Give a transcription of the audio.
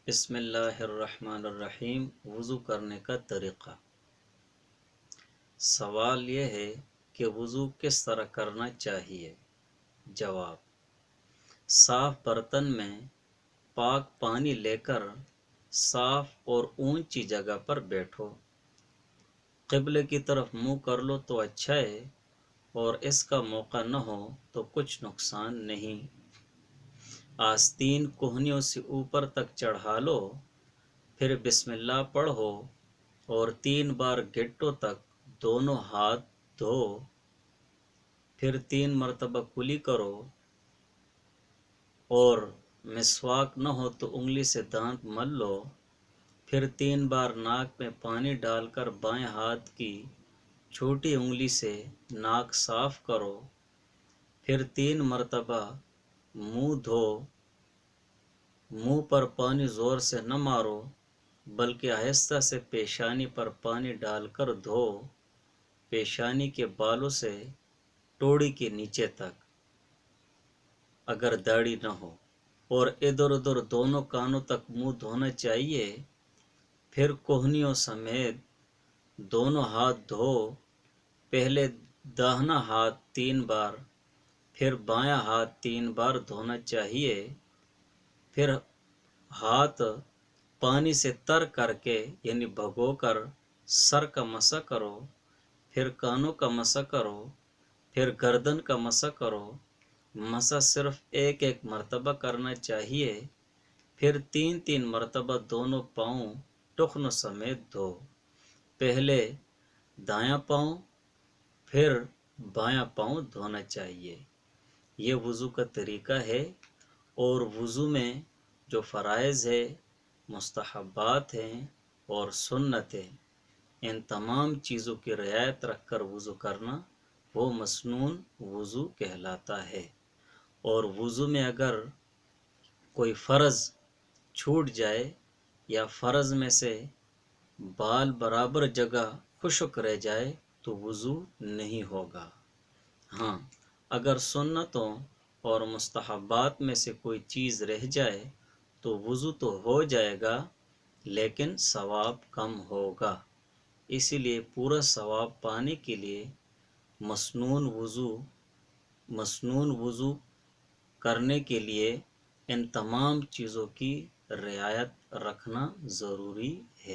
بسم اللہ الرحمن الرحیم۔ وضو کرنے کا طریقہ۔ سوال یہ ہے کہ وضو کس طرح کرنا چاہیے۔ جواب: صاف برتن میں پاک پانی لے کر صاف اور اونچی جگہ پر بیٹھو۔ قبلے کی طرف منہ کر لو تو اچھا ہے، اور اس کا موقع نہ ہو تو کچھ نقصان نہیں۔ آستین کوہنیوں سے اوپر تک چڑھا لو، پھر بسم اللہ پڑھو اور 3 بار گھٹوں تک دونوں ہاتھ دھو، پھر 3 مرتبہ کلی کرو، اور مسواک نہ ہو تو انگلی سے دانت مل لو، پھر 3 بار ناک میں پانی ڈال کر بائیں ہاتھ کی چھوٹی انگلی سے ناک صاف کرو، پھر 3 مرتبہ منہ دھو۔ منہ پر پانی زور سے نہ مارو، بلکہ آہستہ سے پیشانی پر پانی ڈال کر دھو، پیشانی کے بالوں سے ٹوڑی کے نیچے تک، اگر داڑھی نہ ہو، اور ادھر ادھر دونوں کانوں تک منہ دھونا چاہیے۔ پھر کوہنیوں سمیت دونوں ہاتھ دھو، پہلے داہنا ہاتھ 3 بار، پھر بایاں ہاتھ 3 بار دھونا چاہیے۔ پھر ہاتھ پانی سے تر کر کے یعنی بھگو کر سر کا مسح کرو، پھر کانوں کا مسح کرو، پھر گردن کا مسح کرو۔ مسح صرف ایک مرتبہ کرنا چاہیے۔ پھر 3 مرتبہ دونوں پاؤں ٹخنوں سمیت دھو، پہلے دایاں پاؤں پھر بایاں پاؤں دھونا چاہیے۔ یہ وضو کا طریقہ ہے، اور وضو میں جو فرائض ہے، مستحبات ہیں اور سنت ہیں، ان تمام چیزوں کی رعایت رکھ کر وضو کرنا وہ مسنون وضو کہلاتا ہے۔ اور وضو میں اگر کوئی فرض چھوٹ جائے یا فرض میں سے بال برابر جگہ خشک رہ جائے تو وضو نہیں ہوگا۔ ہاں، اگر سنتوں اور مستحبات میں سے کوئی چیز رہ جائے تو وضو تو ہو جائے گا، لیکن ثواب کم ہوگا۔ اسی لیے پورا ثواب پانے کے لیے مسنون وضو کرنے کے لیے ان تمام چیزوں کی رعایت رکھنا ضروری ہے۔